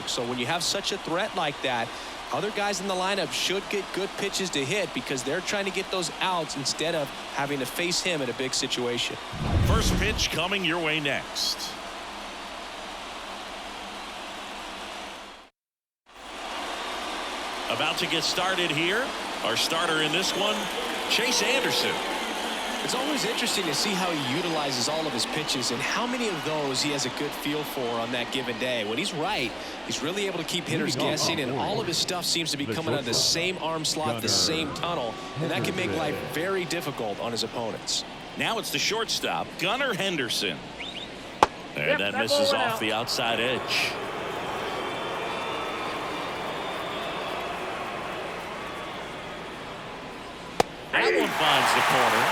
ballpark. So when you have such a threat like that, other guys in the lineup should get good pitches to hit because they're trying to get those outs instead of having to face him in a big situation. First pitch coming your way next. About to get started here. Our starter in this one, Chase Anderson. It's always interesting to see how he utilizes all of his pitches and how many of those he has a good feel for on that given day. When he's right, he's really able to keep hitters guessing, and all of his stuff seems to be coming out of the same arm slot, the same tunnel, and that can make life very difficult on his opponents. Now it's the shortstop, Gunnar Henderson. And that misses off the outside edge. That one finds the corner.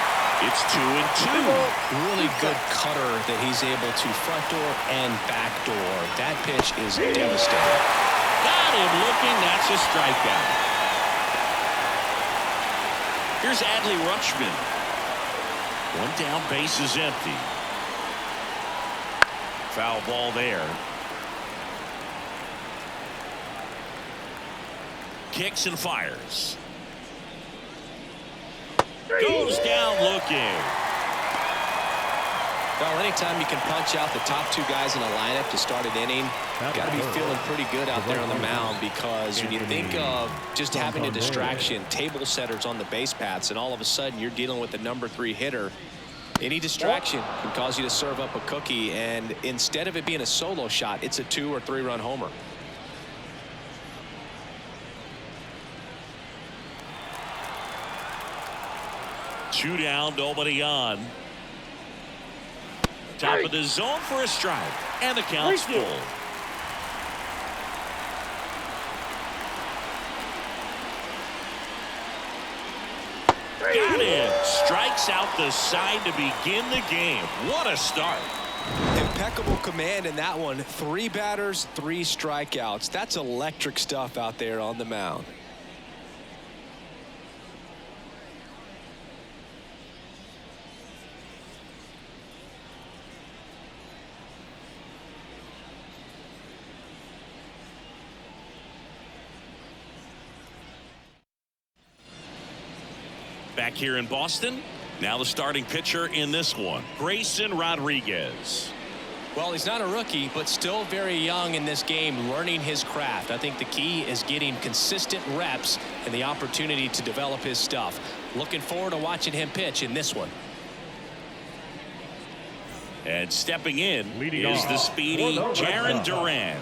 It's 2-2. Really good cutter that he's able to front door and back door. That pitch is devastating. Got him looking. That's a strikeout. Here's Adley Rutschman. One down, base is empty. Foul ball there. Kicks and fires. Goes down looking. Well, anytime you can punch out the top two guys in a lineup to start an inning, you've got to be feeling pretty good out there on the mound, because when you think of just having a distraction, table setters on the base paths, and all of a sudden you're dealing with the #3 hitter, any distraction can cause you to serve up a cookie, and instead of it being a solo shot, it's a 2 or 3 run homer. Two down, nobody on. Top of the zone for a strike, and the count's full. Got it. Strikes out the side to begin the game. What a start. Impeccable command in that one. 3 batters, 3 strikeouts. That's electric stuff out there on the mound. Back here in Boston, now the starting pitcher in this one, Grayson Rodriguez. Well, he's not a rookie, but still very young in this game, learning his craft. I think the key is getting consistent reps and the opportunity to develop his stuff. Looking forward to watching him pitch in this one. And stepping in is the speedy Jarren Duran.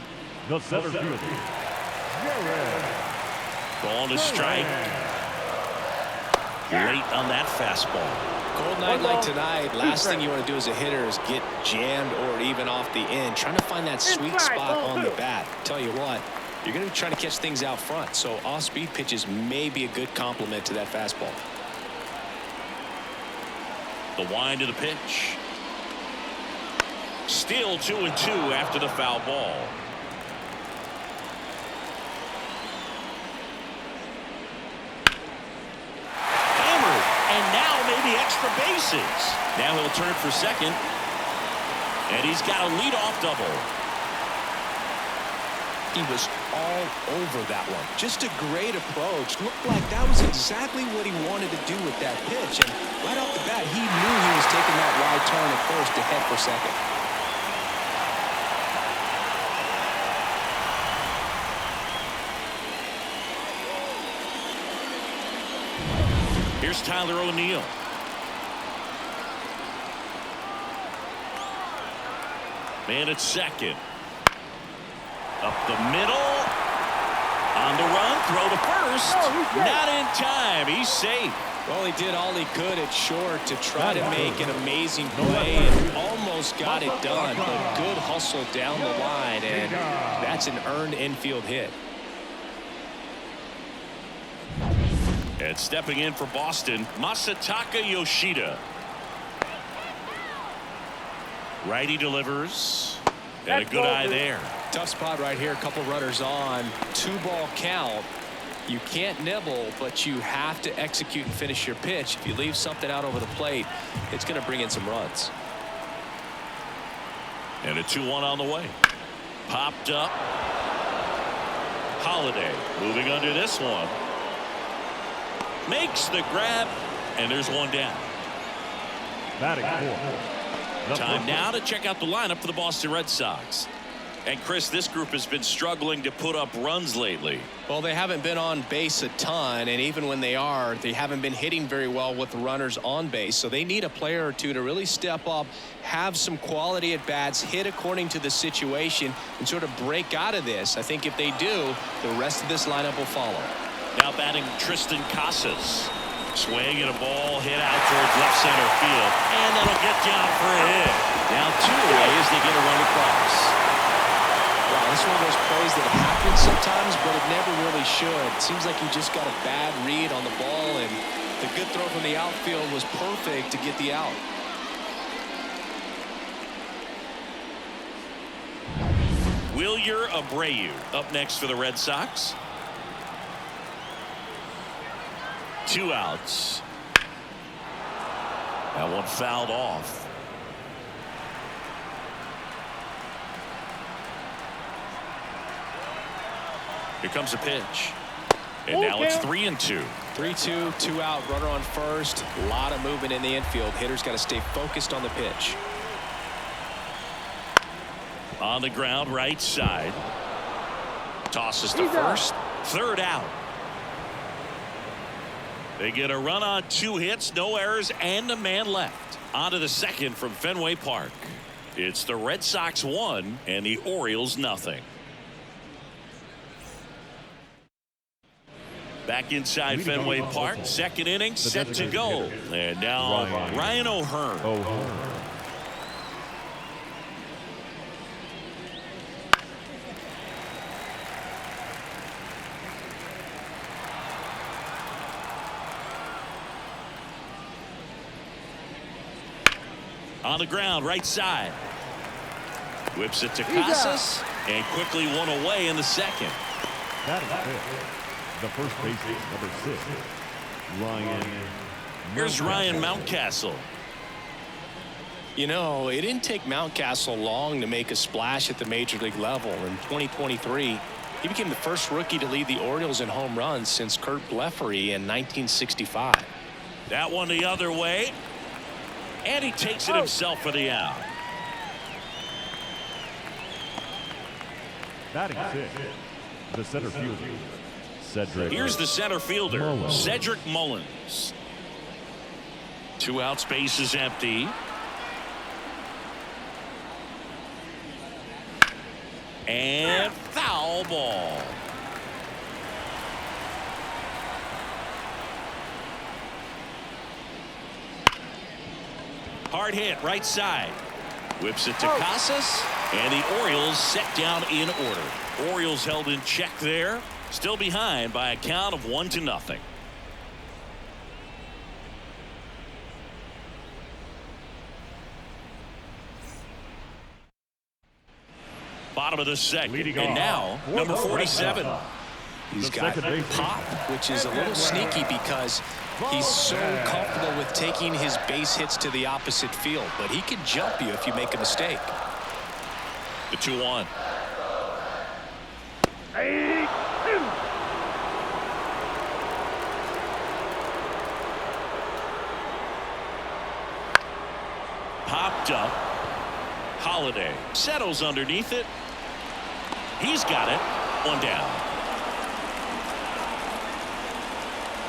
The center fielder, Ball to strike. Late on that fastball. Cold night like tonight, last thing you want to do as a hitter is get jammed or even off the end. Trying to find that sweet spot on the bat. Tell you what, you're going to be trying to catch things out front, so off-speed pitches may be a good complement to that fastball. The wind of the pitch. Still 2-2 after the foul ball. Extra bases. Now he'll turn for second. And he's got a leadoff double. He was all over that one. Just a great approach. Looked like that was exactly what he wanted to do with that pitch. And right off the bat, he knew he was taking that wide turn at first to head for second. Here's Tyler O'Neill. Man at second. Up the middle. On the run. Throw to first. Not in time. He's safe. Well, he did all he could at short to try to make an amazing play and almost got it done. But good hustle down the line, and that's an earned infield hit. And stepping in for Boston, Masataka Yoshida. Righty delivers. And a good eye there. Tough spot right here. A couple runners on. 2-ball count. You can't nibble, but you have to execute and finish your pitch. If you leave something out over the plate, it's going to bring in some runs. And a 2-1 on the way. Popped up. Holiday moving under this one. Makes the grab, and there's one down. Batting fourth. Time now to check out the lineup for the Boston Red Sox. And Chris, this group has been struggling to put up runs lately. Well, they haven't been on base a ton, and even when they are, they haven't been hitting very well with runners on base. So they need a player or two to really step up, have some quality at bats, hit according to the situation, and sort of break out of this. I think if they do, the rest of this lineup will follow. Now batting Tristan Casas. Swing and a ball hit out towards left center field, and that'll get down for a hit. Now 2 away as they get a run across. Wow, this is one of those plays that happens sometimes, but it never really should. It seems like he just got a bad read on the ball, and the good throw from the outfield was perfect to get the out. Wilyer Abreu up next for the Red Sox. 2 outs. That one fouled off. Here comes a pitch. And now it's 3-2. 3-2, 2 out, runner on first. A lot of movement in the infield. Hitter's got to stay focused on the pitch. On the ground, right side. Tosses to first. 3rd out. They get a run on 2 hits, no errors, and a man left. On to the second from Fenway Park. It's the Red Sox 1 and the Orioles nothing. Back inside Fenway Park, second inning set to go. And now Ryan O'Hearn. On the ground, right side. Whips it to Casas, and quickly one away in the second. That is it. The first baseman, number 6, Ryan. Here's Ryan Mountcastle. You know, it didn't take Mountcastle long to make a splash at the major league level. In 2023, he became the first rookie to lead the Orioles in home runs since Kurt Blefary in 1965. That one the other way. And he takes it himself for the out. Batting 6, the center fielder, Cedric. Here's the center fielder, Cedric Mullins. 2 outs, base is empty. And foul ball. Hard hit, right side. Whips it to Casas, and the Orioles set down in order. Orioles held in check there, still behind by a count of 1-0. Bottom of the second, and now number 47. He's got pop, which is a little sneaky because he's so comfortable with taking his base hits to the opposite field, but he can jump you if you make a mistake. The 2-1. Popped up. Holiday settles underneath it. He's got it. 1 down.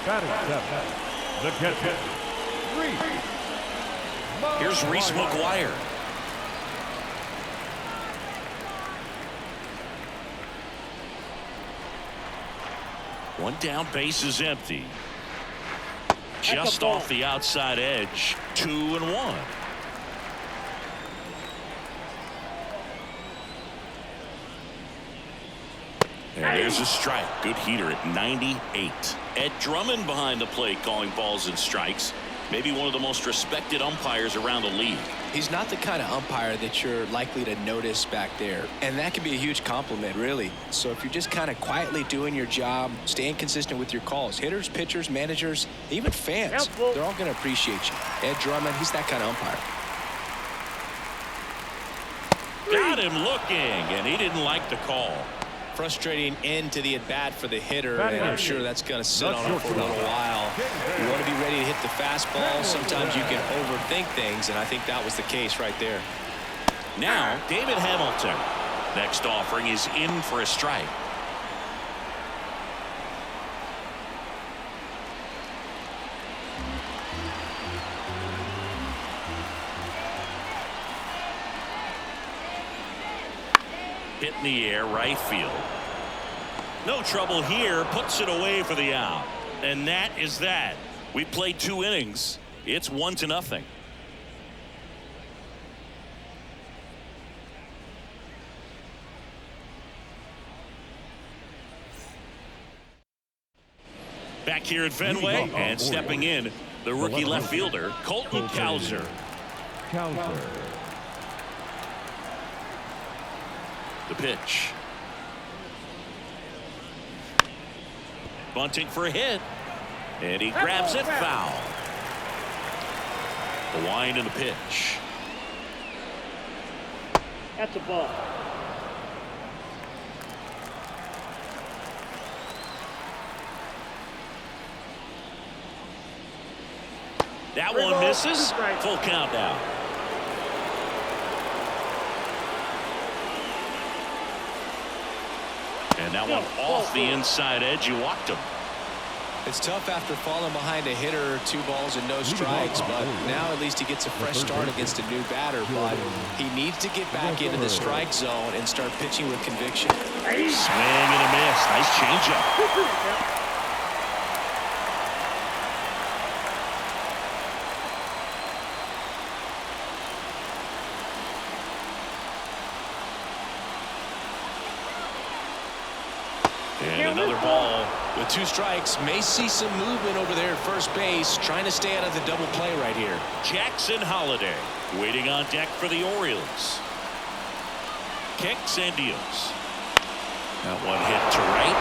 Batting 7, the catcher, Here's Reese McGuire. One down, base is empty. Just off the outside edge. 2-1. And there's a strike. Good heater at 98. Ed Drummond behind the plate calling balls and strikes. Maybe one of the most respected umpires around the league. He's not the kind of umpire that you're likely to notice back there. And that can be a huge compliment, really. So if you're just kind of quietly doing your job, staying consistent with your calls, hitters, pitchers, managers, even fans, they're all going to appreciate you. Ed Drummond, he's that kind of umpire. Got him looking, and he didn't like the call. Frustrating end to the at-bat for the hitter, and I'm sure that's going to sit on him for a little while. You want to be ready to hit the fastball. Sometimes you can overthink things, and I think that was the case right there. Now, David Hamilton. Next offering is in for a strike. Hit in the air, right field. No trouble here, puts it away for the out. And that is that. We played 2 innings. It's 1-0. Back here at Fenway, and stepping in, the rookie left fielder, Colton Cowser. The pitch. Bunting for a hit. And he grabs it foul. The wind and the pitch. That's a ball. That one misses. Full count now. And that one off the inside edge. You walked him. It's tough after falling behind a hitter, 2 balls and no strikes, but now at least he gets a fresh start against a new batter. But he needs to get back into the strike zone and start pitching with conviction. Swing and a miss. Nice changeup. And another ball. With 2 strikes, may see some movement over there at first base, trying to stay out of the double play right here. Jackson Holliday waiting on deck for the Orioles. Kicks and deals. That one hit to right.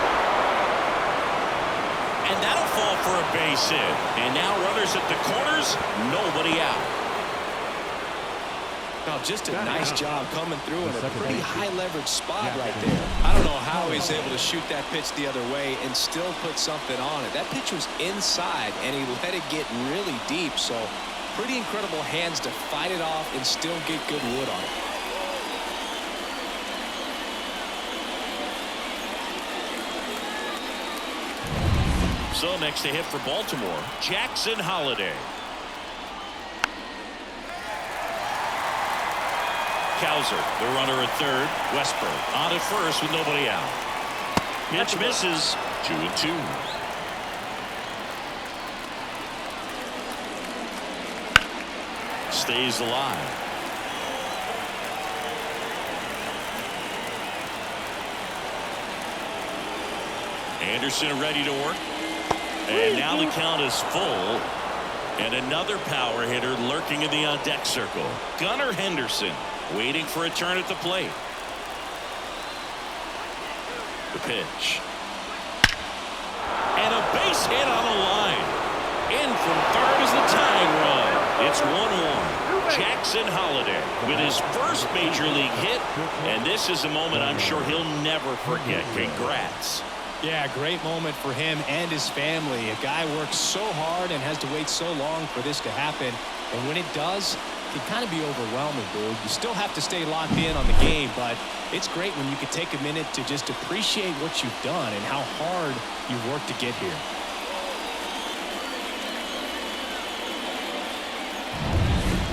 And that'll fall for a base hit. And now runners at the corners, nobody out. Oh, just a nice job coming through in a pretty high leverage spot right there. I don't know how he's able to shoot that pitch the other way and still put something on it. That pitch was inside and he let it get really deep. So pretty incredible hands to fight it off and still get good wood on it. So next to hit for Baltimore, Jackson Holliday. Cowser, the runner at third. Westburg on at first with nobody out. Pitch misses. 2-2. Stays alive. Anderson ready to work. And now the count is full. And another power hitter lurking in the on-deck circle. Gunnar Henderson waiting for a turn at the plate. The pitch. And a base hit on the line. In from third is the tying run. It's 1-1. Jackson Holliday with his first major league hit. And this is a moment I'm sure he'll never forget. Congrats. Yeah, great moment for him and his family. A guy works so hard and has to wait so long for this to happen. And when it does, it can kind of be overwhelming, dude. You still have to stay locked in on the game, but it's great when you can take a minute to just appreciate what you've done and how hard you've worked to get here.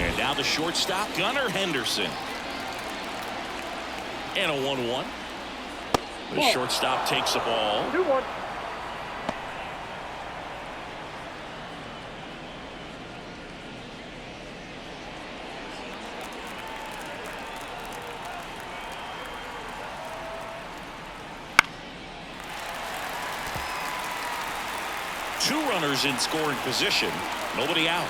And now the shortstop, Gunnar Henderson. And a 1-1. The shortstop takes the ball. 2-1. Two runners in scoring position. Nobody out.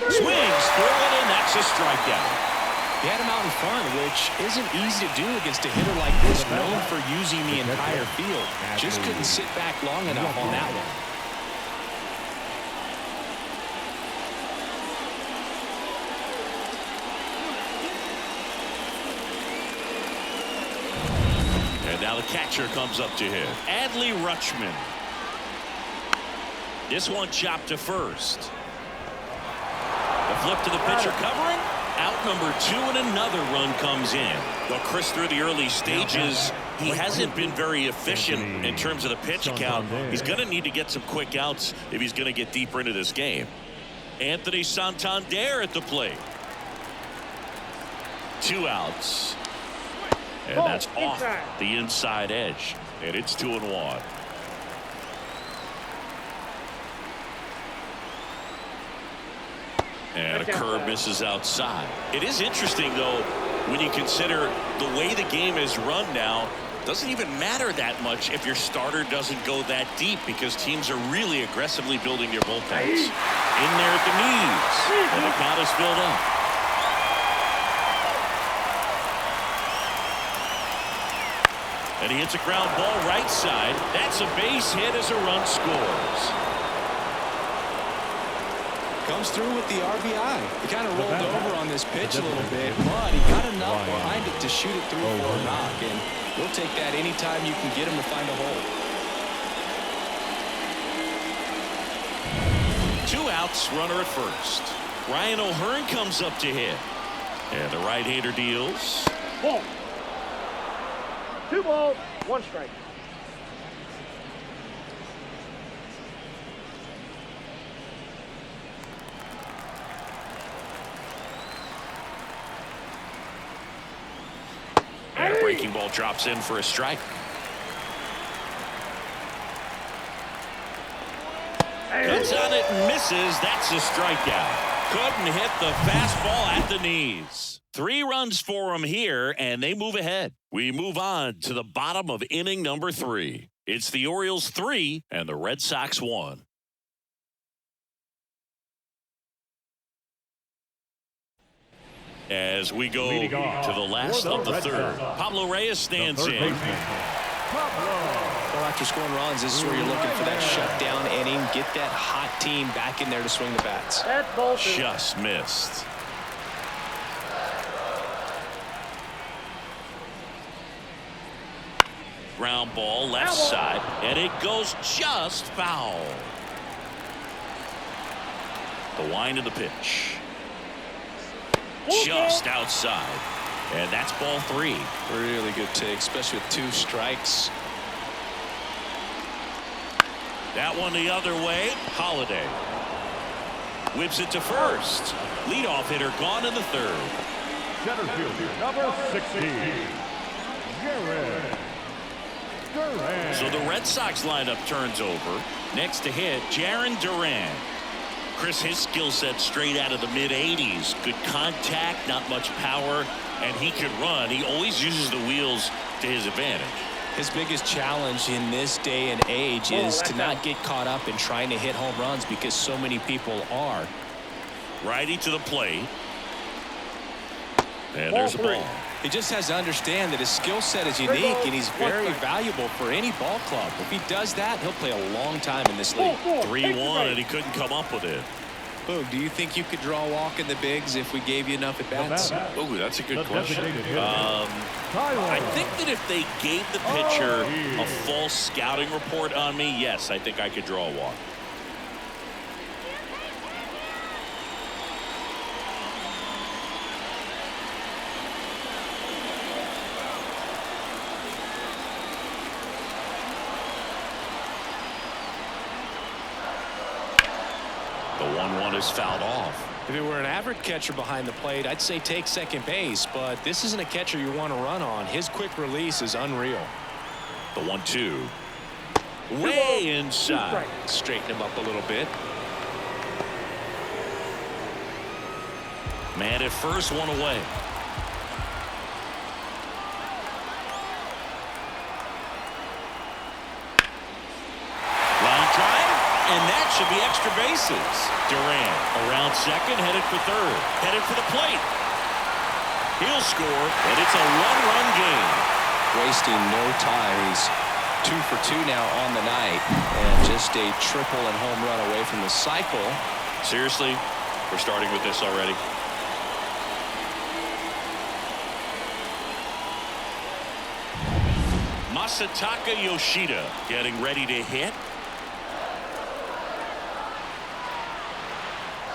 Swings for it, and that's a strikeout. He had him out in front, which isn't easy to do against a hitter like this, known for using the entire field. Just couldn't sit back long enough on that one. Now the catcher comes up to hit. Adley Rutschman. This one chopped to first. The flip to the pitcher covering. Out number 2 and another run comes in. Though Chris, through the early stages, he hasn't been very efficient in terms of the pitch count. He's going to need to get some quick outs if he's going to get deeper into this game. Anthony Santander at the plate. 2 outs. And that's off the inside edge. And it's 2-1. And a curve misses outside. It is interesting, though, when you consider the way the game is run now. Doesn't even matter that much if your starter doesn't go that deep, because teams are really aggressively building their bullpens. In there at the knees. And the count is filled up. And he hits a ground ball right side. That's a base hit as a run scores. Comes through with the RBI. He kind of rolled over on this pitch a little bit, but he got enough behind it to shoot it through for a knock. And we'll take that anytime you can get him to find a hole. 2 outs, runner at first. Ryan O'Hearn comes up to hit. And the right-hander deals. Ball. 2 balls, 1 strike. And a breaking ball drops in for a strike. Cuts on it and misses. That's a strikeout. Couldn't hit the fastball at the knees. 3 runs for him here, and they move ahead. We move on to the bottom of inning number 3. It's the Orioles 3 and the Red Sox 1. As we go to the last of the third, Pablo Reyes stands in. Well, after scoring runs, this is where you're looking for that shutdown inning. Get that hot team back in there to swing the bats. Just missed. Ground ball left side, and it goes just foul. The wind of the pitch. Just outside. And that's ball 3. Really good take, especially with 2 strikes. That one the other way. Holiday whips it to first. Leadoff hitter gone in the 3rd. Center fielder, number 16, Jared Duran. So the Red Sox lineup turns over. Next to hit, Jaron Duran. Chris, his skill set straight out of the mid-80s. Good contact, not much power, and he can run. He always uses the wheels to his advantage. His biggest challenge in this day and age is to not get caught up in trying to hit home runs, because so many people are. Righty to the plate. And there's a ball. He just has to understand that his skill set is unique, and he's very valuable for any ball club. If he does that, he'll play a long time in this league. 3-1, and he couldn't come up with it. Boog, do you think you could draw a walk in the bigs if we gave you enough at bats? Oh, that's a good question. I think that if they gave the pitcher a full scouting report on me, yes, I think I could draw a walk. The 1-1 is fouled off. If it were an average catcher behind the plate, I'd say take second base, but this isn't a catcher you want to run on. His quick release is unreal. The 1-2. Way inside. Straighten him up a little bit. Man at first, 1 away. Line drive, and that should be extra bases. Duran around second, headed for third, headed for the plate. He'll score, and it's a 1-run game. Wasting no time. He's 2 for 2 now on the night, and just a triple and home run away from the cycle. Seriously, we're starting with this already. Masataka Yoshida getting ready to hit.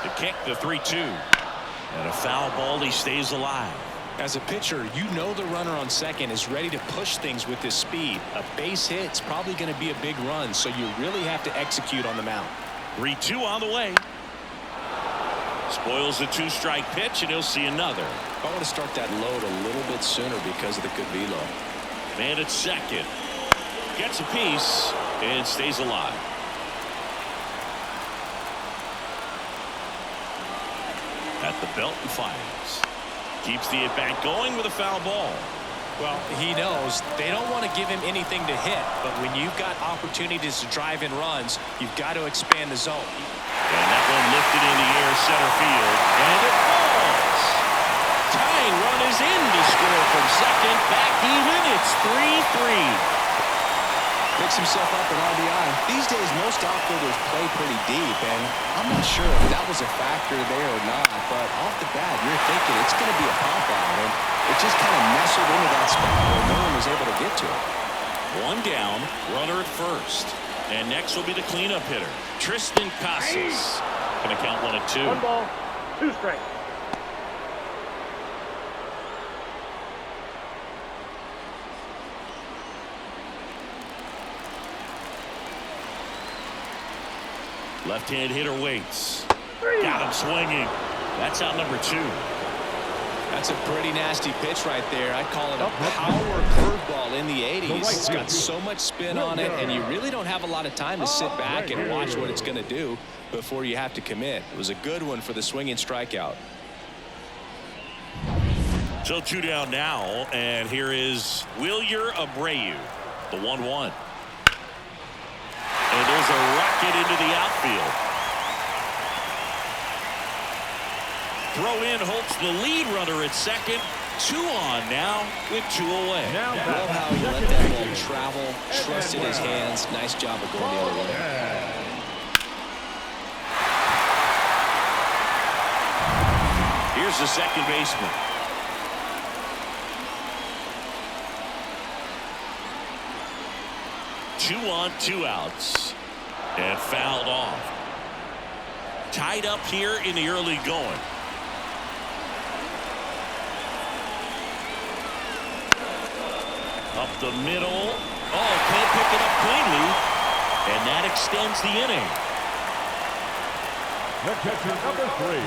The kick, the 3-2. And a foul ball. He stays alive. As a pitcher, you know the runner on second is ready to push things with his speed. A base hit's probably going to be a big run, so you really have to execute on the mound. 3-2 on the way. Spoils the 2-strike pitch, and he'll see another. I want to start that load a little bit sooner because of the good velo. Man at second. Gets a piece and stays alive. At the belt and fires. Keeps the at-bat going with a foul ball. Well, he knows they don't want to give him anything to hit, but when you've got opportunities to drive in runs, you've got to expand the zone. And that one lifted in the air, center field, and it falls. Tying run is in to score from second. Back even. It's 3-3. Picks himself up an RBI. These days, most outfielders play pretty deep, and I'm not sure if that was a factor there or not, but off the bat, you're thinking it's going to be a pop-out, and it just kind of nestled into that spot where no one was able to get to it. One down, runner at first. And next will be the cleanup hitter, Tristan Casas. Going to count 1-2. 1 ball, 2 strikes. Left-hand hitter waits. Got him swinging. That's out number 2. That's a pretty nasty pitch right there. I call it a power curveball in the 80s. It's got so much spin on it, and you really don't have a lot of time to sit back and watch what it's going to do before you have to commit. It was a good one for the swinging strikeout. So 2 down now, and here is Wilyer Abreu, the 1-1. And there's a rocket into the outfield. Throw in Holtz, the lead runner at second. 2 on now with 2 away. Love how he let that ball travel, trusted his hands. Nice job of going the other way. Here's the second baseman. Two on, 2 outs. And fouled off. Tied up here in the early going. Up the middle. Oh, can't pick it up cleanly. And that extends the inning. The catcher, number 3,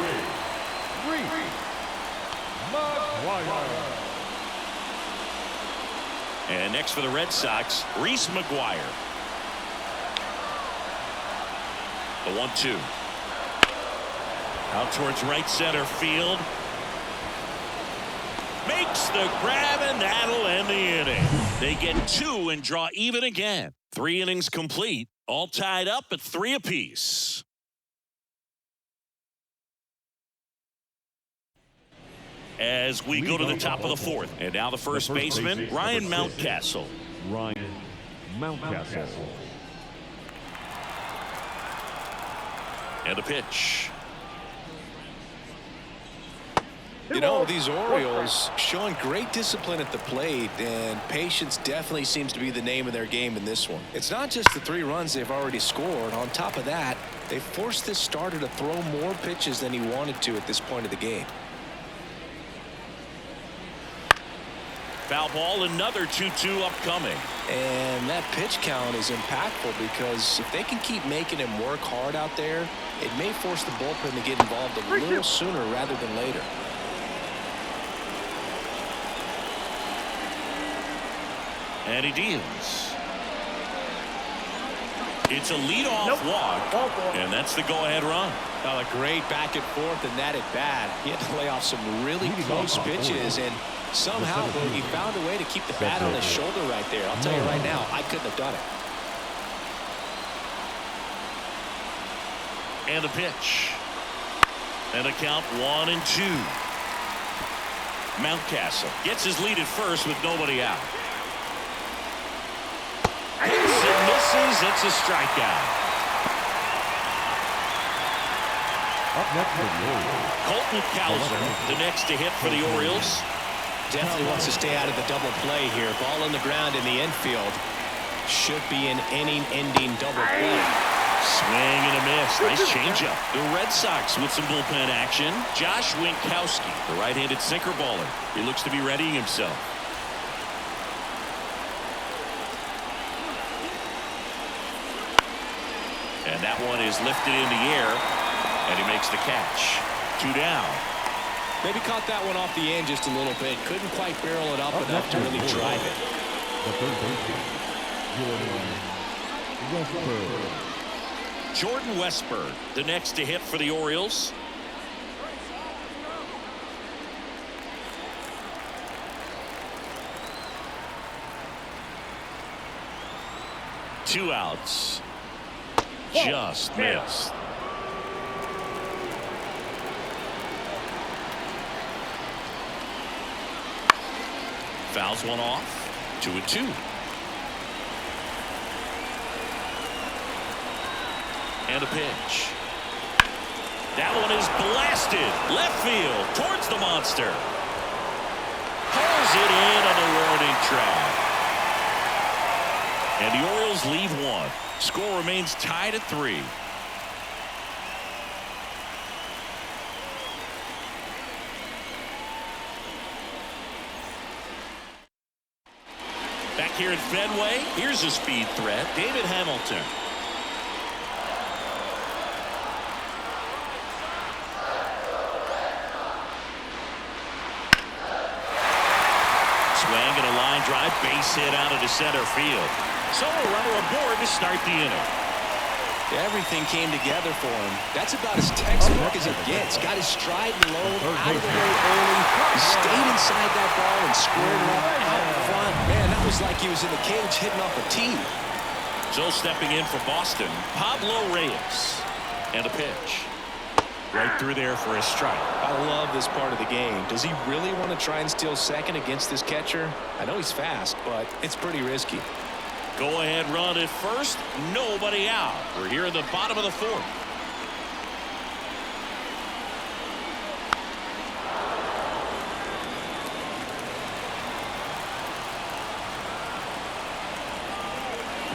Reese McGuire. And next for the Red Sox, Reese McGuire. The 1-2. Out towards right center field. Makes the grab, and that'll end the inning. They get 2 and draw even again. 3 innings complete, all tied up at 3 apiece. As we go to the top of the 4th. And now the first baseman, Ryan Mountcastle. Ryan Mountcastle. And a pitch. You know, these Orioles showing great discipline at the plate, and patience definitely seems to be the name of their game in this one. It's not just the 3 runs they've already scored. On top of that, they forced this starter to throw more pitches than he wanted to at this point of the game. Foul ball, another 2-2 upcoming. And that pitch count is impactful because if they can keep making him work hard out there, it may force the bullpen to get involved a little sooner rather than later. And he deals. It's a leadoff walk, and that's the go-ahead run. Well, a great back and forth, and that at bat. He had to lay off some really close pitches, and somehow he found a way to keep the bat on his shoulder right there. I'll tell you right now, I couldn't have done it. And the pitch. And a count 1-2. Mountcastle gets his lead at first with nobody out. Hits and misses. It's a strikeout. Up next for the Orioles, Colton Cowser, the next to hit for the Orioles. Definitely wants to stay out of the double play here. Ball on the ground in the infield. Should be an inning-ending double play. Swing and a miss. Nice changeup. The Red Sox with some bullpen action. Josh Winkowski, the right-handed sinker baller. He looks to be readying himself. And that one is lifted in the air, and he makes the catch. 2 down. Maybe caught that one off the end just a little bit. Couldn't quite barrel it up enough to really drive it. The third baseman, Jordan Westburg. Jordan Westburg, the next to hit for the Orioles. Two outs. Just missed. Fouls one off. 2-2. And a pitch. That one is blasted left field towards the monster. Pulls it in on the warning track. And the Orioles lead one. Score remains tied at 3. Back here at Fenway, here's a speed threat, David Hamilton. Swing and a line drive, base hit out into center field. So a runner aboard to start the inning. Everything came together for him. That's about as textbook as it gets. Got his stride and load out of the way early. He stayed inside that ball and squared it up out front. Man, that was like he was in the cage hitting off a tee. So stepping in for Boston, Pablo Reyes. And a pitch. Right through there for a strike. I love this part of the game. Does he really want to try and steal second against this catcher? I know he's fast, but it's pretty risky. Go ahead run at first. Nobody out. We're here in the bottom of the 4th.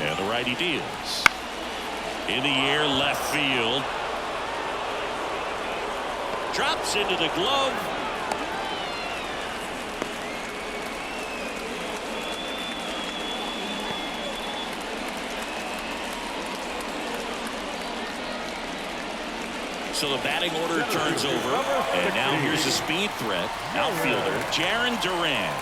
And the righty deals. In the air left field. Drops into the glove. So the batting order turns over. And now here's a speed threat. Outfielder Jarren Duran.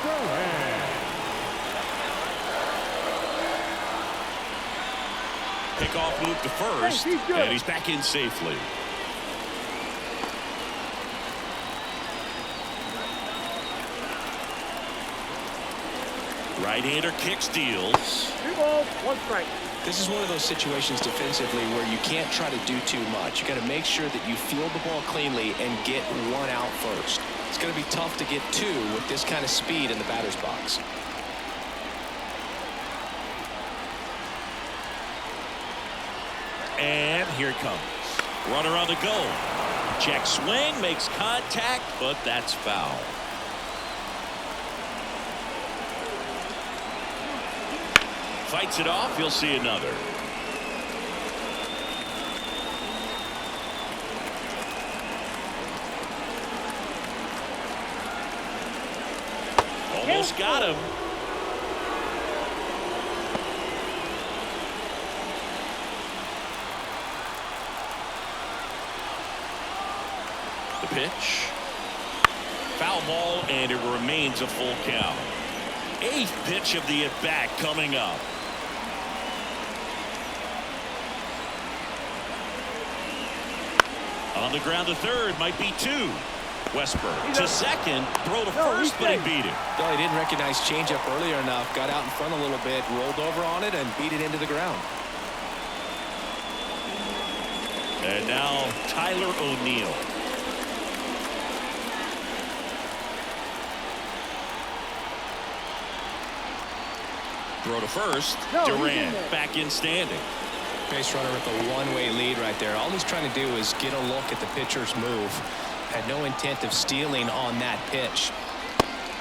Pickoff move to first. And he's back in safely. Right-hander kick steals. 2 balls, 1 strike. This is one of those situations defensively where you can't try to do too much. You got to make sure that you field the ball cleanly and get 1 out first. It's going to be tough to get 2 with this kind of speed in the batter's box. And here it comes. Runner on the go. Check swing, makes contact, but that's foul. Fights it off. He'll see another. Almost got him. The pitch. Foul ball, and it remains a full count. 8th pitch of the at-bat coming up. On the ground to third, might be 2. Westburg to second, throw to first, but he beat it. Well, he didn't recognize changeup earlier enough, got out in front a little bit, rolled over on it, and beat it into the ground. And now Tyler O'Neill. Throw to first. Duran back in standing. Base runner with a one-way lead right there. All he's trying to do is get a look at the pitcher's move. Had no intent of stealing on that pitch.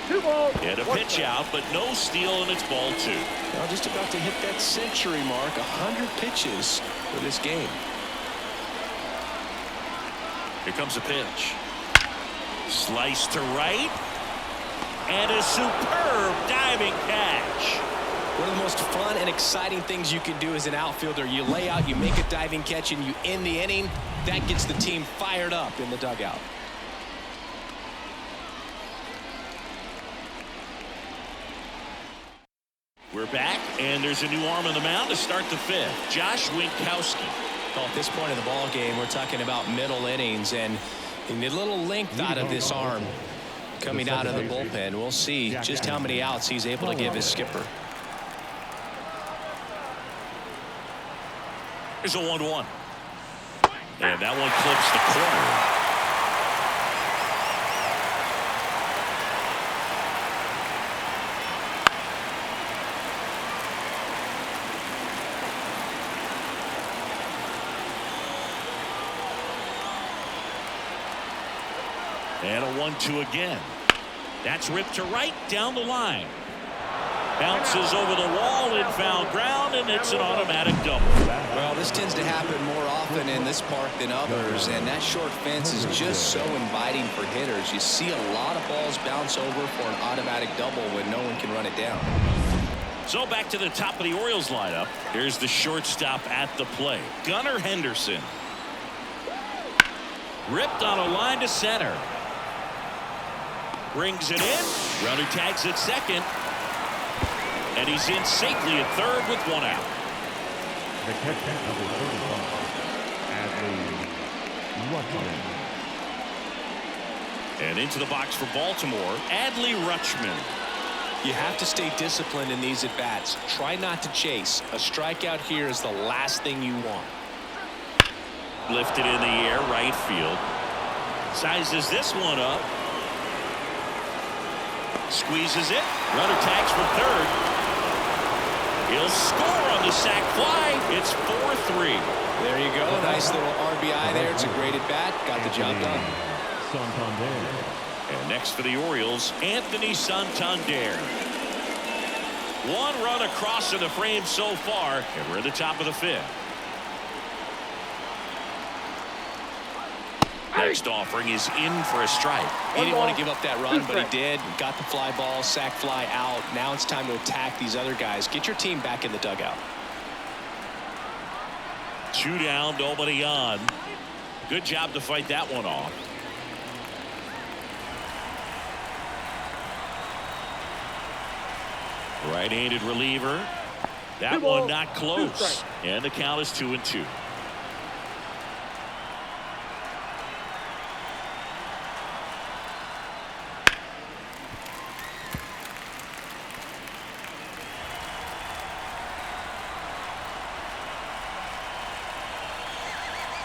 2 balls. And a 1 pitch strike. out, but no steal, and it's ball 2. Well, just about to hit that century mark. 100 pitches for this game. Here comes a pitch. Slice to right. And a superb diving catch. One of the most fun and exciting things you can do as an outfielder. You lay out, you make a diving catch, and you end the inning. That gets the team fired up in the dugout. We're back, and there's a new arm on the mound to start the 5th. Josh Winkowski. Well, at this point in the ball game, we're talking about middle innings, and you need a little length out of this arm coming out of the bullpen. We'll see just how many outs he's able to give his skipper. Here's a 1-1. And that one clips the corner. And a 1-2 again. That's ripped to right down the line. Bounces over the wall in foul ground, and it's an automatic double. Well, this tends to happen more often in this park than others, and that short fence is just so inviting for hitters. You see a lot of balls bounce over for an automatic double when no one can run it down. So back to the top of the Orioles lineup. Here's the shortstop at the plate, Gunnar Henderson. Ripped on a line to center. Brings it in. Runner tags at second. And he's in safely at third with 1 out. The catcher, number 35, Adley Rutschman. And into the box for Baltimore, Adley Rutschman. You have to stay disciplined in these at-bats. Try not to chase. A strikeout here is the last thing you want. Lifted in the air, right field. Sizes this one up. Squeezes it. Runner tags for third. He'll score on the sac fly. It's 4-3. There you go. Nice little RBI there. It's a great at-bat. Got the job done. Santander. And next for the Orioles, Anthony Santander. 1 run across in the frame so far, and we're at the top of the 5th. Next offering is in for a strike. He didn't want to give up that run, but he did. Got the fly ball, sac fly out. Now it's time to attack these other guys. Get your team back in the dugout. 2 down, nobody on. Good job to fight that one off. Right-handed reliever. That one not close. And the count is 2-2.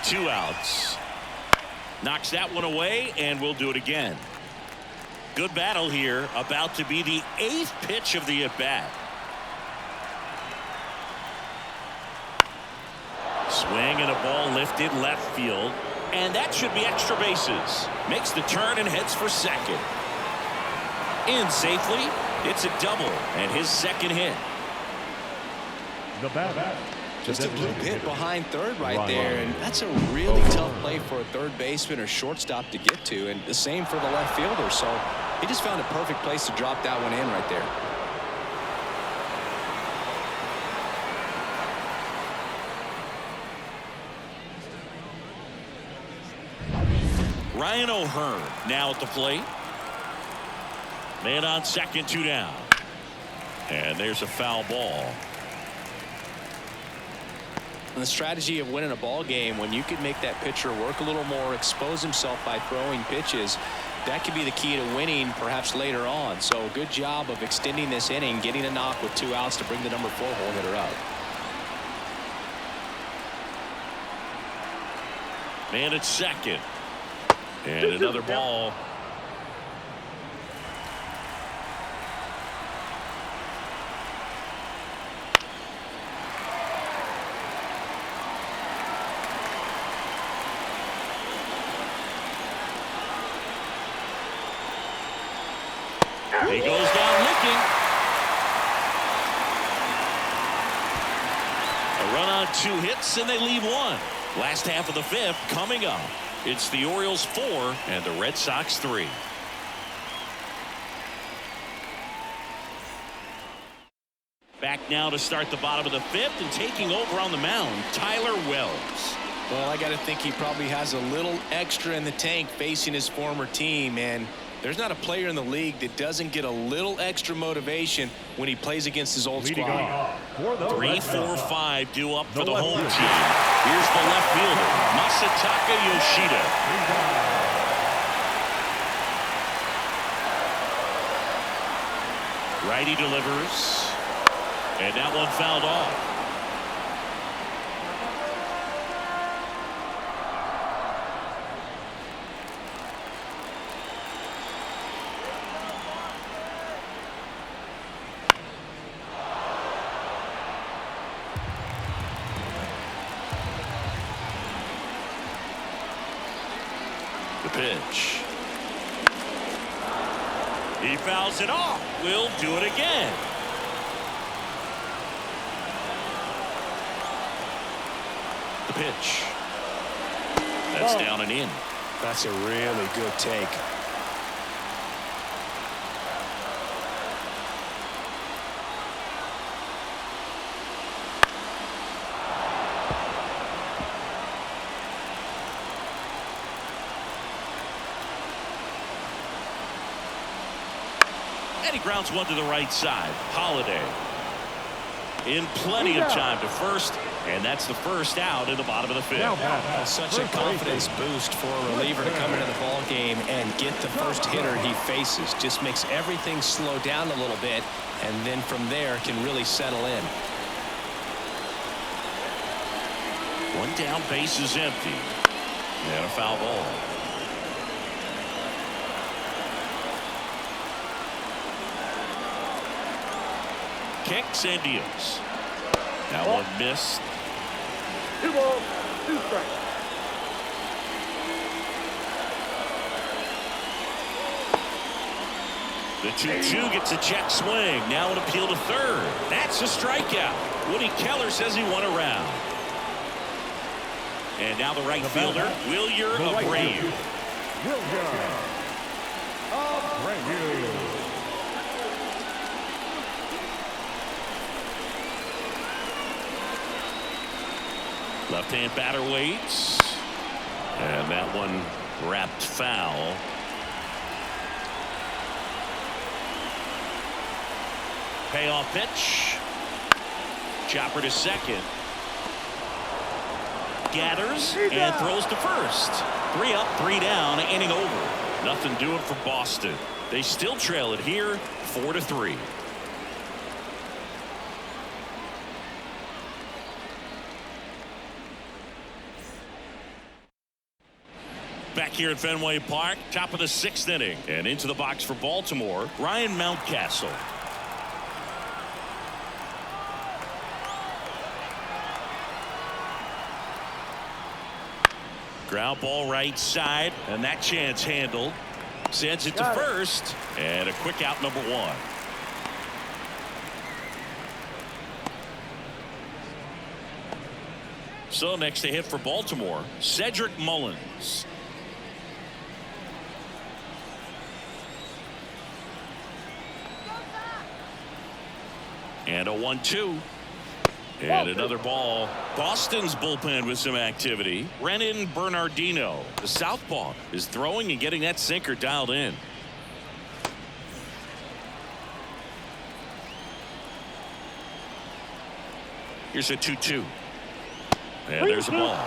Two outs. Knocks that one away, and we'll do it again. Good battle here. About to be the 8th pitch of the at-bat. Swing and a ball lifted left field. And that should be extra bases. Makes the turn and heads for second. In safely. It's a double and his second hit. The bat. Just a blue hit behind third right there, and that's a really tough play for a third baseman or shortstop to get to, and the same for the left fielder. So he just found a perfect place to drop that one in right there. Ryan O'Hearn now at the plate. Man on second, 2 down. And there's a foul ball. And the strategy of winning a ball game, when you can make that pitcher work a little more, expose himself by throwing pitches, that could be the key to winning perhaps later on. So good job of extending this inning, getting a knock with 2 outs to bring the number 4 hole hitter up. Man at second. And another ball. He goes down licking. A run on 2 hits, and they leave 1. Last half of the 5th coming up. It's the Orioles 4 and the Red Sox 3. Back now to start the bottom of the 5th, and taking over on the mound, Tyler Wells. Well, I got to think he probably has a little extra in the tank facing his former team, and there's not a player in the league that doesn't get a little extra motivation when he plays against his old squad. 3, 4, 5 due up for the home team. Here's the left fielder, Masataka Yoshida. Righty delivers. And that one fouled off. The pitch. He fouls it off. We'll do it again. The pitch. That's down and in. That's a really good take. And he grounds one to the right side. Holiday in plenty of time to first, and that's the first out in the bottom of the 5th. Such a confidence boost for a reliever to come into the ball game and get the first hitter he faces. Just makes everything slow down a little bit, and then from there can really settle in. 1 down, base is empty, and a foul ball. Kicks and deals. That one missed. 2 balls, 2 strikes. The 2-2 gets a check swing. Now an appeal to third. That's a strikeout. Woody Keller says he won a round. And now the right fielder, Wilyer Abreu. Left-hand batter waits. And that one wrapped foul. Payoff pitch. Chopper to second. Gathers and throws to first. 3 up, 3 down, inning over. Nothing doing for Boston. They still trail it here, 4-3. Back here at Fenway Park, top of the 6th inning, and into the box for Baltimore, Ryan Mountcastle. Ground ball right side, and that chance handled. Sends it to first, and a quick out, number 1. So next to hit for Baltimore, Cedric Mullins. And a 1-2. And another ball. Boston's bullpen with some activity. Renan Bernardino, the southpaw, is throwing and getting that sinker dialed in. Here's a 2-2. And there's a ball.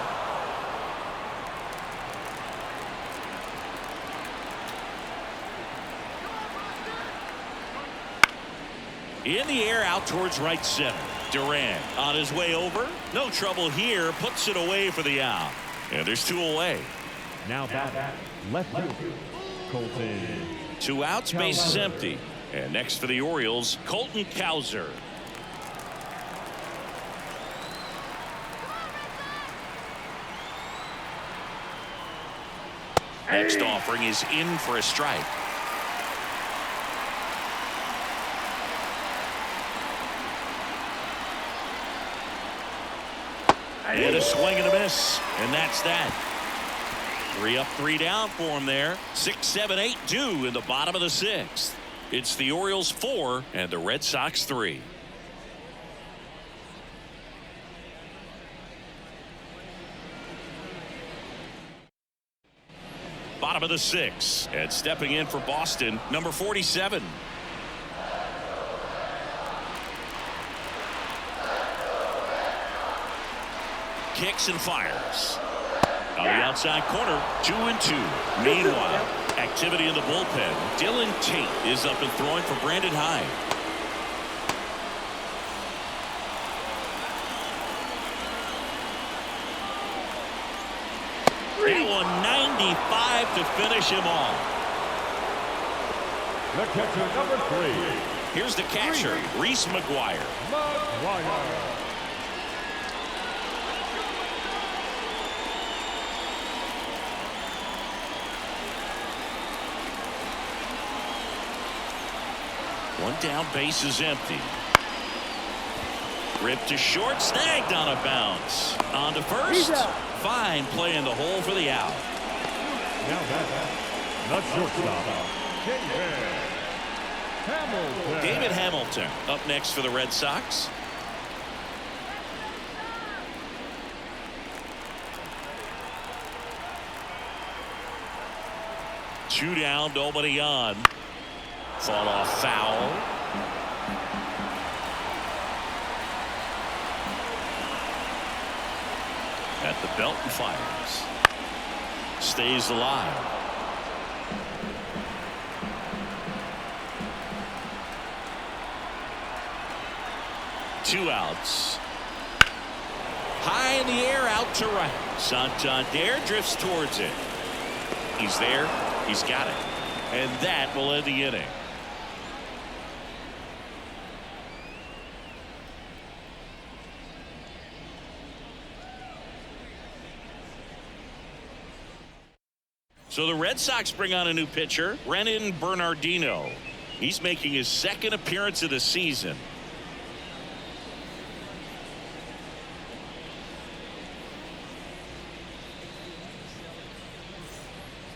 In the air out towards right center. Durant on his way over. No trouble here. Puts it away for the out. And there's 2 away. Now back left field, Colton. 2 outs, base is empty. And next for the Orioles, Colton Cowser. Next offering is in for a strike. And a swing and a miss. And that's that. 3 up, 3 down for him there. 6, 7, 8 due in the bottom of the 6th. It's the Orioles 4 and the Red Sox 3. Bottom of the 6th. And stepping in for Boston, number 47. Kicks and fires. On the outside corner, 2-2. Meanwhile, activity in the bullpen. Dylan Tate is up and throwing for Brandon Hyde. That one 95 to finish him off. The catcher, number 3. Here's the catcher, Reese McGuire. One down, base is empty. Ripped to short, snagged on a bounce. On to first. Fine play in the hole for the out. Now the shortstop, David Hamilton up next for the Red Sox. Two down, nobody on. Fall off foul. At the belt and fires. Stays alive. Two outs. High in the air, out to right. Santander drifts towards it. He's there. He's got it. And that will end the inning. So the Red Sox bring on a new pitcher, Brennan Bernardino. He's making his 2nd appearance of the season.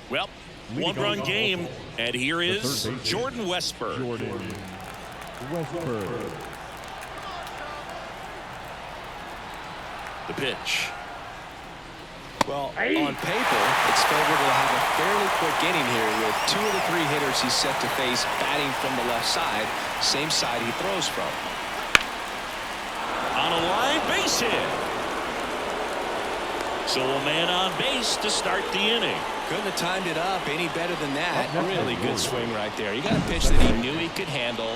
Well, one-run game, and here is Jordan Westburg. The pitch. Well, on paper, it's favored to have a fairly quick inning here with 2 of the 3 hitters he's set to face batting from the left side, same side he throws from. On a line, base hit. So a man on base to start the inning. Couldn't have timed it up any better than that. Really good swing right there. You got a pitch that he knew he could handle,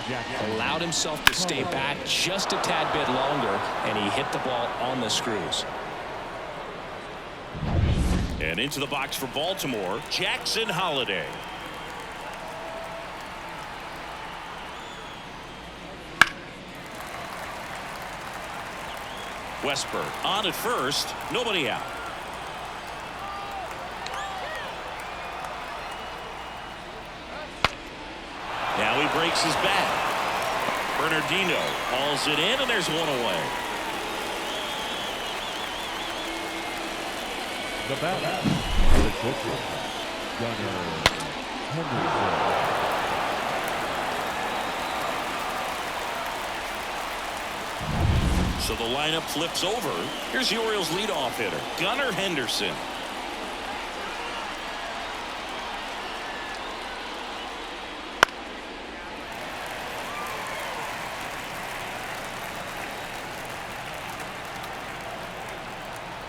allowed himself to stay back just a tad bit longer, and he hit the ball on the screws. And into the box for Baltimore, Jackson Holliday. Westburg on at first, nobody out. Now he breaks his bat. Bernardino hauls it in, and there's one away. The bat, the pitcher, Gunnar Henderson. So the lineup flips over. Here's the Orioles leadoff hitter, Gunnar Henderson.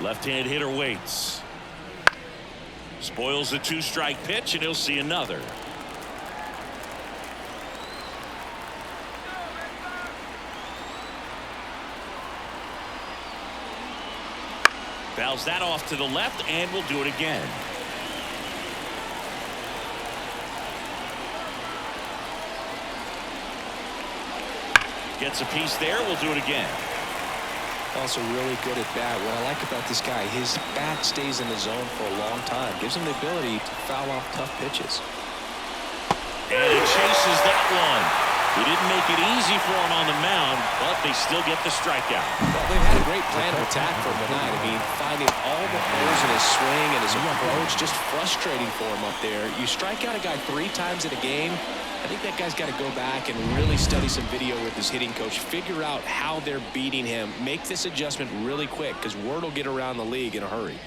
Left-hand hitter waits. Spoils the 2-strike pitch, and he'll see another. Fouls that off to the left, and will do it again. Gets a piece there, will do it again. Also really good at bat. What I like about this guy, his bat stays in the zone for a long time. Gives him the ability to foul off tough pitches. And he chases that one. He didn't make it easy for him on the mound, but they still get the strikeout. Well, they've had a great plan of attack for him tonight. I mean, finding all the holes in his swing and his approach, just frustrating for him up there. You strike out a guy 3 times in a game, I think that guy's got to go back and really study some video with his hitting coach, figure out how they're beating him, make this adjustment really quick, because word will get around the league in a hurry.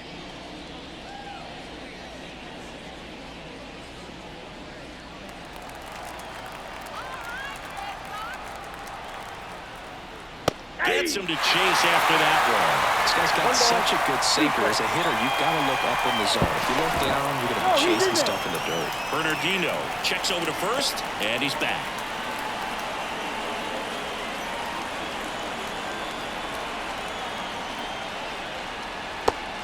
Gets him to chase after that one. This guy's got such a good sinker. As a hitter, you've got to look up in the zone. If you look down, you're going to be chasing stuff in the dirt. Bernardino checks over to first, and he's back.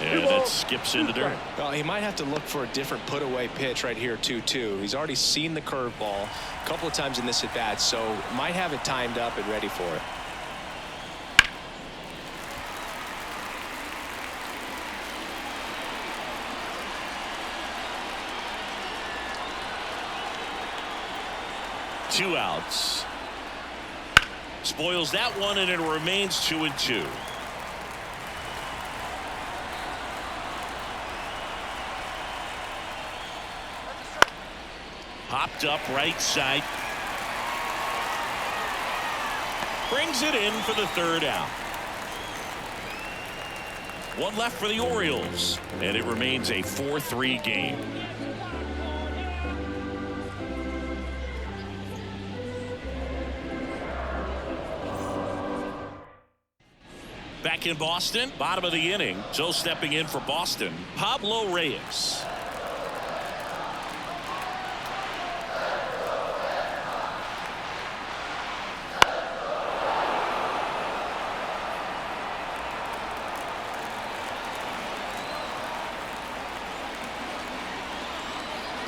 And it skips in the dirt. Well, he might have to look for a different put-away pitch right here, 2-2. He's already seen the curveball a couple of times in this at-bat, so might have it timed up and ready for it. Two outs. Spoils that one, and it remains 2-2. Popped up right side. Brings it in for the third out. One left for the Orioles, and it remains a 4-3 game. Back in Boston, bottom of the inning. So stepping in for Boston, Pablo Reyes.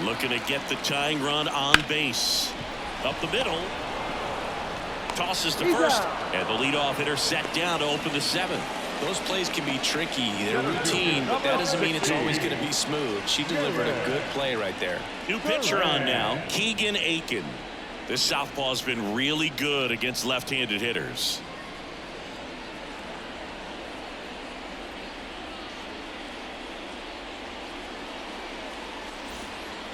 Looking to get the tying run on base. Up the middle. Tosses to first, and the leadoff hitter set down to open the 7th. Those plays can be tricky. They're routine, but that doesn't mean it's always going to be smooth. She delivered a good play right there. New pitcher on now, Keegan Aiken. This southpaw's been really good against left-handed hitters.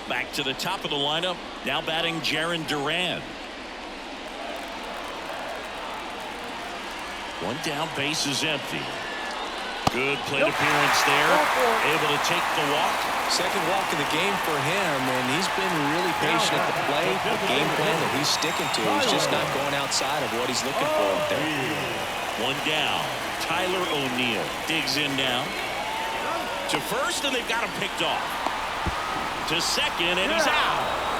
Back to the top of the lineup, now batting Jarren Duran. One down, base is empty. Good plate appearance there. Able to take the walk. Second walk of the game for him, and he's been really patient at the plate. The game plan that he's sticking to. He's just not going outside of what he's looking for up there. One down. Tyler O'Neill digs in now. To first, and they've got him picked off. To second, and he's out.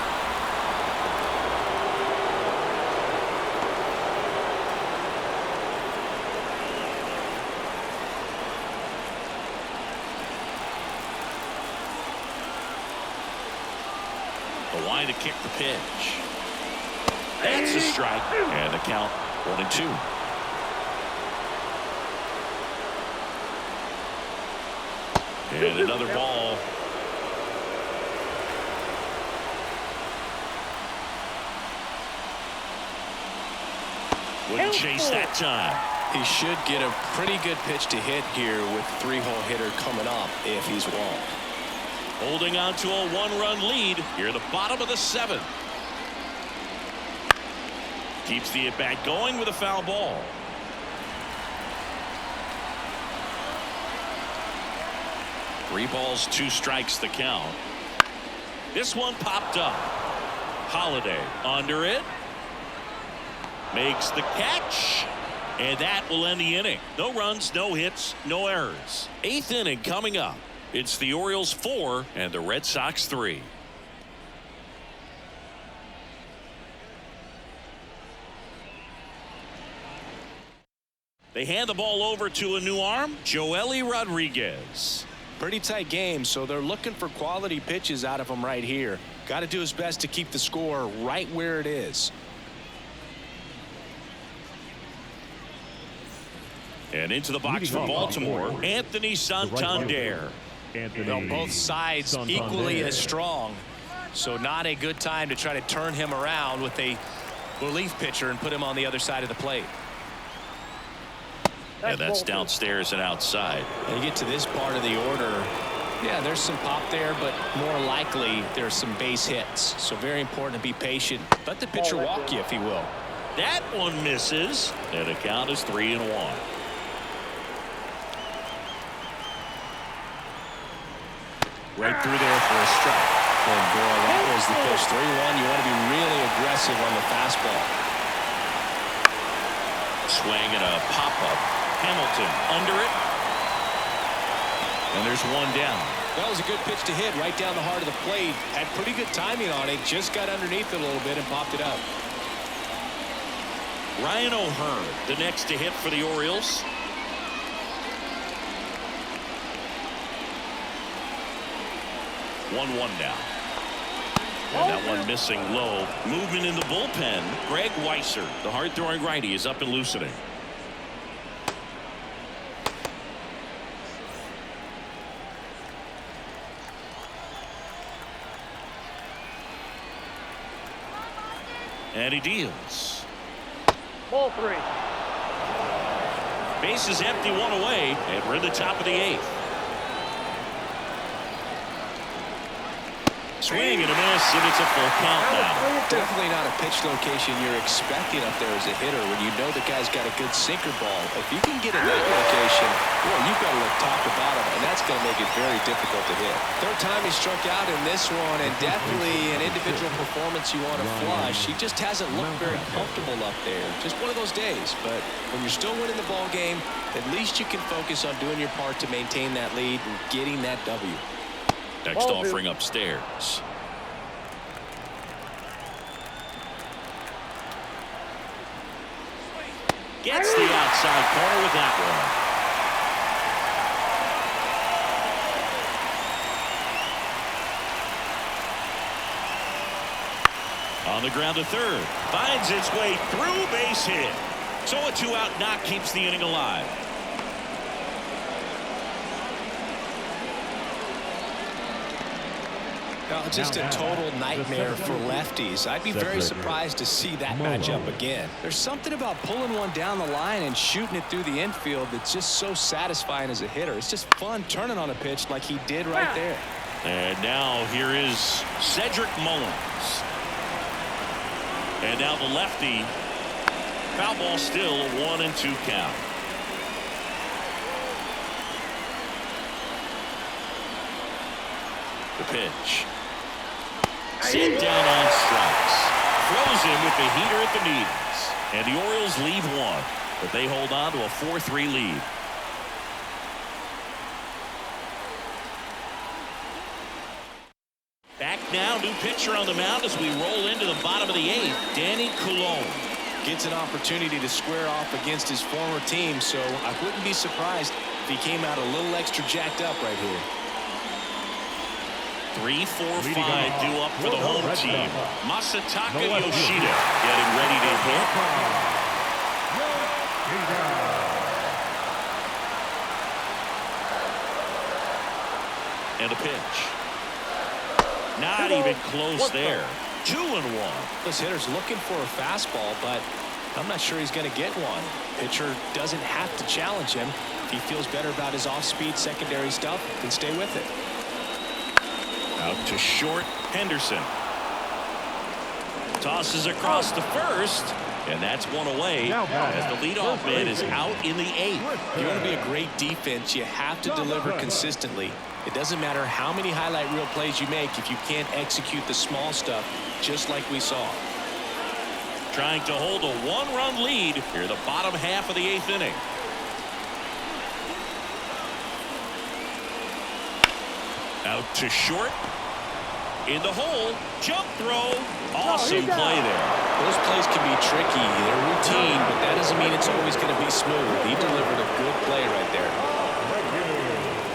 The line to kick the pitch. That's a strike, and the count 1-2. And another ball. Wouldn't chase that time. He should get a pretty good pitch to hit here with 3-hole hitter coming up if he's walked. Holding on to a 1-run lead here at the bottom of the 7th. Keeps the at-bat going with a foul ball. Three balls, 2 strikes the count. This one popped up. Holiday under it. Makes the catch. And that will end the inning. No runs, no hits, no errors. 8th inning coming up. It's the Orioles 4 and the Red Sox 3. They hand the ball over to a new arm, Joely Rodriguez. Pretty tight game, so they're looking for quality pitches out of him right here. Got to do his best to keep the score right where it is. And into the box for Baltimore, Anthony Santander. Well, both sides equally as strong, so not a good time to try to turn him around with a relief pitcher and put him on the other side of the plate. And that's downstairs and outside. And you get to this part of the order. Yeah, there's some pop there, but more likely there's some base hits. So very important to be patient. Let the pitcher walk you, if he will. That one misses, and the count is 3-1. Right through there for a strike. And boy, that was the pitch. 3-1. You want to be really aggressive on the fastball. Swing and a pop-up. Hamilton under it. And there's one down. That was a good pitch to hit right down the heart of the plate. Had pretty good timing on it. Just got underneath it a little bit and popped it up. Ryan O'Hearn, the next to hit for the Orioles. One now. And that one missing low. Movement in the bullpen. Greg Weiser, the hard-throwing righty, is up and loosening. And he deals. Ball 3. Base is empty, one away, and we're in the top of the 8th. Swing and a miss, and it's a full count now. Definitely not a pitch location you're expecting up there as a hitter when you know the guy's got a good sinker ball. If you can get in that location, boy, you've got to look top to bottom, and that's going to make it very difficult to hit. Third time he struck out in this one, and definitely an individual performance you want to flush. He just hasn't looked very comfortable up there. Just one of those days. But when you're still winning the ball game, at least you can focus on doing your part to maintain that lead and getting that W. Next offering upstairs. Gets the outside corner with that one. On the ground to third. Finds its way through, base hit. So a 2-out knock keeps the inning alive. Just a total nightmare for lefties. I'd be very surprised to see that matchup again. There's something about pulling one down the line and shooting it through the infield that's just so satisfying as a hitter. It's just fun turning on a pitch like he did right there. And now here is Cedric Mullins. And now the lefty. Foul ball still, a 1-2 count. The pitch. Sit down on strikes. Throws him with the heater at the knees. And the Orioles leave one, but they hold on to a 4-3 lead. Back now, new pitcher on the mound as we roll into the bottom of the 8th. Danny Coulombe gets an opportunity to square off against his former team, so I wouldn't be surprised if he came out a little extra jacked up right here. 3-4-5 due up for the home team. Masataka Yoshida getting ready to hit. And a pitch. Not even close there. 2-1. This hitter's looking for a fastball, but I'm not sure he's going to get one. Pitcher doesn't have to challenge him. If he feels better about his off-speed secondary stuff, then stay with it. Out to short, Henderson. Tosses across to first, and that's one away as the leadoff man is out in the 8th. If you want to be a great defense, you have to deliver consistently. It doesn't matter how many highlight reel plays you make if you can't execute the small stuff, just like we saw. Trying to hold a 1-run lead here in the bottom half of the 8th inning. Out to short. In the hole. Jump throw. Awesome play there. Those plays can be tricky. They're routine, but that doesn't mean it's always going to be smooth. He delivered a good play right there.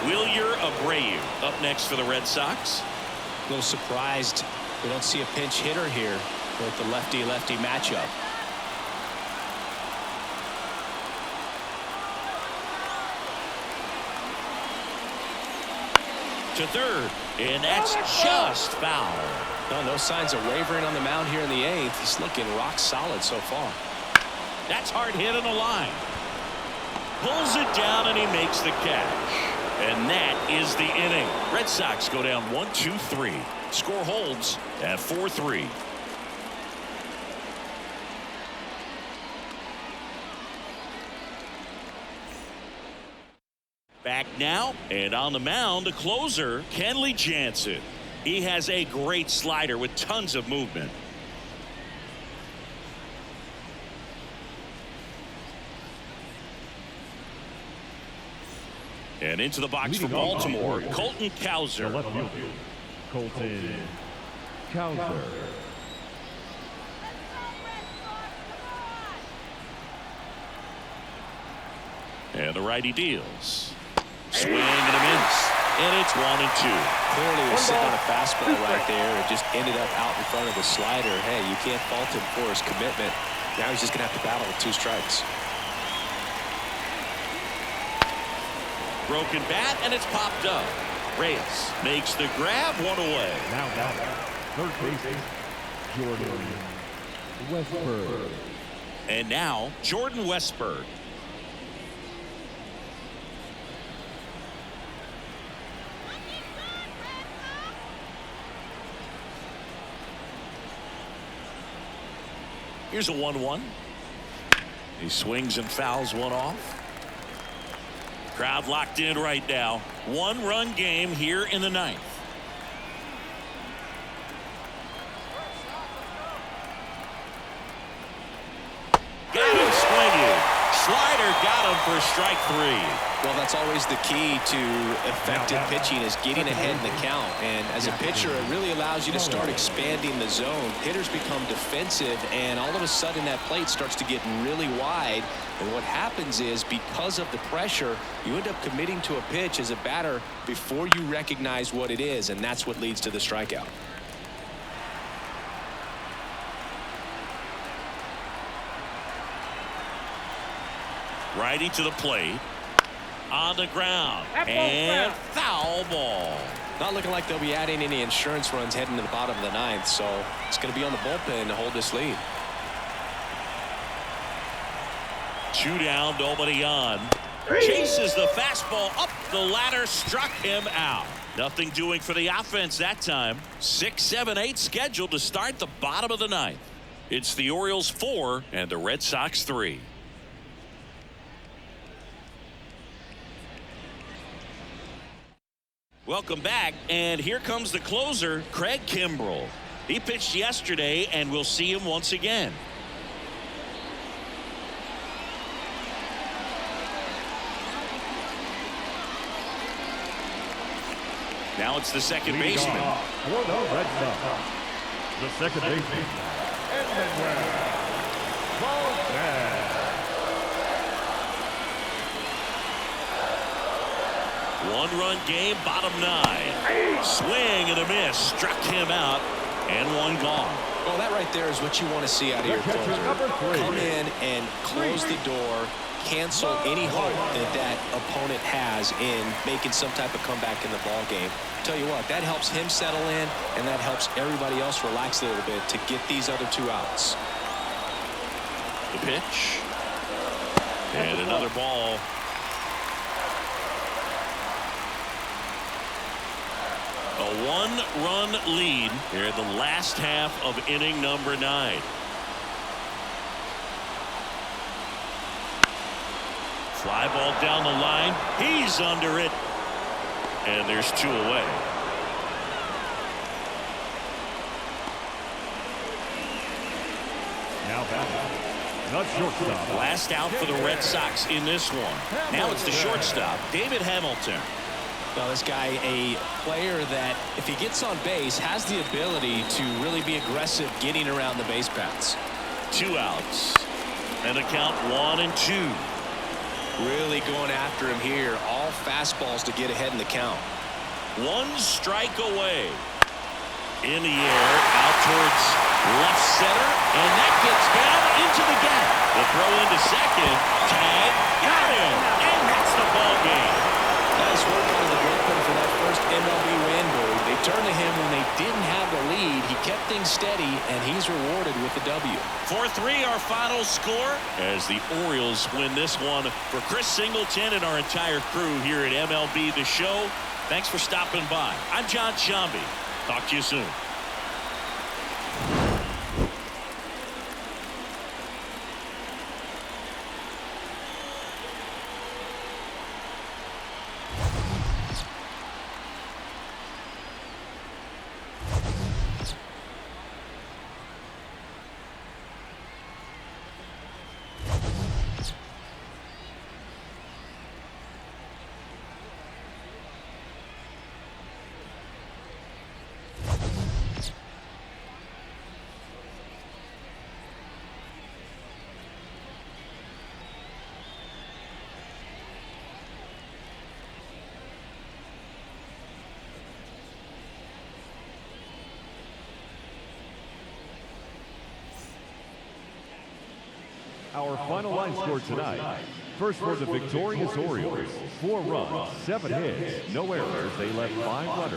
Wilyer Abreu up next for the Red Sox. A little surprised we don't see a pinch hitter here with the lefty-lefty matchup. To third, and that's just foul. No signs of wavering on the mound here in the 8th. He's looking rock solid so far. That's hard hit on the line. Pulls it down, and he makes the catch. And that is the inning. Red Sox go down 1-2-3. Score holds at 4-3. Back now, and on the mound, the closer, Kenley Jansen. He has a great slider with tons of movement. And into the box for Baltimore, Colton Cowser. Left field, Colton Cowser. And the righty deals. Swing and a miss. And it's 1-2. Clearly was sitting on a fastball right there and just ended up out in front of the slider. Hey, you can't fault him for his commitment. Now he's just going to have to battle with 2 strikes. Broken bat, and it's popped up. Reyes makes the grab, 1 away. Now batter, third baseman, Jordan Westberg. And now, Jordan Westberg. Here's a 1-1. He swings and fouls one off. Crowd locked in right now. 1-run game here in the 9th. Got him swinging. Slider got him for strike 3. Well, that's always the key to effective pitching, is getting ahead in the count. And as a pitcher, it really allows you to start expanding the zone. Hitters become defensive, and all of a sudden that plate starts to get really wide. And what happens is, because of the pressure, you end up committing to a pitch as a batter before you recognize what it is, and that's what leads to the strikeout. Righty to the plate. On the ground. And foul ball. Not looking like they'll be adding any insurance runs heading to the bottom of the 9th, so it's going to be on the bullpen to hold this lead. 2 down, nobody on. Chases the fastball up the ladder, struck him out. Nothing doing for the offense that time. 6, 7, 8 scheduled to start the bottom of the 9th. It's the Orioles 4 and the Red Sox 3. Welcome back, and here comes the closer, Craig Kimbrell. He pitched yesterday, and we'll see him once again. Now it's the second baseman. For the Red Sox, the second baseman, One-run game, bottom 9. Swing and a miss. Struck him out, and 1 gone. Well, that right there is what you want to see out of your closer. Come in and close the door, cancel any hope that opponent has in making some type of comeback in the ball game. Tell you what, that helps him settle in, and that helps everybody else relax a little bit to get these other 2 outs. The pitch. And another ball. A 1-run lead here in the last half of inning number 9. Fly ball down the line. He's under it. And there's 2 away. Now batting, the shortstop. Last out for the Red Sox in this one. Now it's the shortstop, David Hamilton. Well, this guy, a player that, if he gets on base, has the ability to really be aggressive getting around the base paths. 2 outs. And the count 1-2. Really going after him here. All fastballs to get ahead in the count. 1 strike away. In the air, out towards left center, and that gets down into the gap. The throw into second. Tag. Got him. And that's the ball game. Nice work out of the bullpen for that first MLB win, but they turned to him when they didn't have the lead. He kept things steady, and he's rewarded with the W. 4-3 our final score as the Orioles win this one. For Chris Singleton and our entire crew here at MLB The Show, thanks for stopping by. I'm John Shambi. Talk to you soon. Our final line score tonight. First for the victorious Orioles, 4 runs, 7 hits, no errors. They left 5 runners.